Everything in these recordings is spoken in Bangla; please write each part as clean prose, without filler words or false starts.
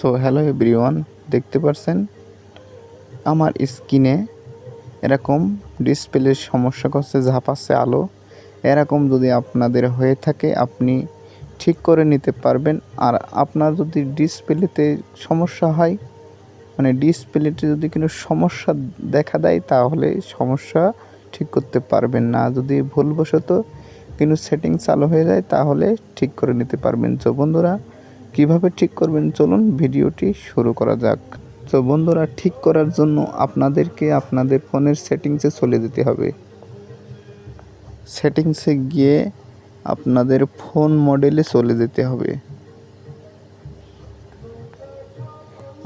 সো হ্যালো এভরিওয়ান, দেখতে পাচ্ছেন আমার স্ক্রিনে এরকম ডিসপ্লের সমস্যা করছে, ঝাঁপাচ্ছে আলো। এরকম যদি আপনাদের হয়ে থাকে আপনি ঠিক করে নিতে পারবেন। আর আপনার যদি ডিসপ্লেতে সমস্যা হয়, মানে ডিসপ্লেতে যদি কোনো সমস্যা দেখা দেয়, তাহলে সমস্যা ঠিক করতে পারবেন না। যদি ভুলবশত কোনো সেটিং চালু হয়ে যায় তাহলে ঠিক করে নিতে পারবেন। তো বন্ধুরা, কিভাবে ঠিক করবেন চলুন ভিডিওটি শুরু করা যাক। তো বন্ধুরা, ঠিক করার জন্য আপনাদেরকে আপনাদের ফোনের সেটিংসে চলে যেতে হবে। সেটিংসে গিয়ে আপনাদের ফোন মডেলে চলে যেতে হবে।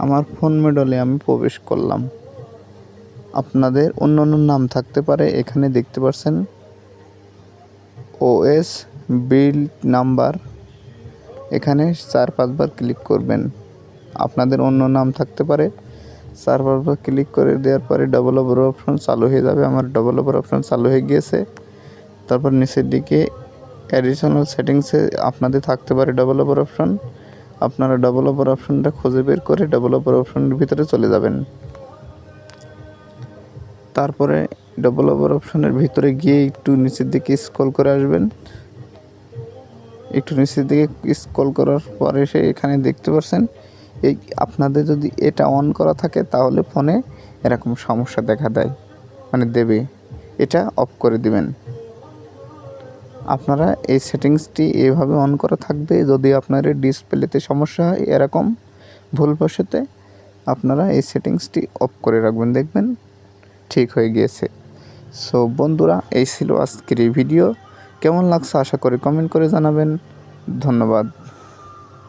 আমার ফোন মডেলে আমি প্রবেশ করলাম। আপনাদের অন্য অন্য নাম থাকতে পারে, এখানে দেখতে পাচ্ছেন ওএস বিল্ড নাম্বার, এখানে 4-5 বার ক্লিক করবেন। আপনাদের অন্য নাম থাকতে পারে, 4-5 বার ক্লিক করে দেওয়ার পরে ডেভেলপার অপশন চালু হয়ে যাবে। আমার ডেভেলপার অপশন চালু হয়ে গিয়েছে। তারপর নিচের দিকে অ্যাডিশনাল সেটিংসে আপনাদের থাকতে পারে ডেভেলপার অপশন। আপনারা ডেভেলপার অপশনটা খুঁজে বের করে ডেভেলপার অপশনের ভিতরে চলে যাবেন। তারপরে ডেভেলপার অপশনের ভিতরে গিয়ে একটু নিচের দিকে স্ক্রল করে আসবেন। একটু নিচের দিকে স্ক্রল করার পরে এখানে দেখতে পাচ্ছেন, এই আপনাদের যদি এটা অন করা থাকে তাহলে ফোনে এরকম সমস্যা দেখা দেয়, মানে দেবে। এটা অফ করে দিবেন। আপনারা এই সেটিংসটি এইভাবে অন করা থাকবে। যদি আপনার ডিসপ্লেতে সমস্যা হয় এরকম ভুলবশতে, আপনারা এই সেটিংসটি অফ করে রাখবেন, দেখবেন ঠিক হয়ে গিয়েছে। সো বন্ধুরা, এই ছিল আজকের এই ভিডিও। কেমন লাগছে আশা করি কমেন্ট করে জানাবেন। ধন্যবাদ।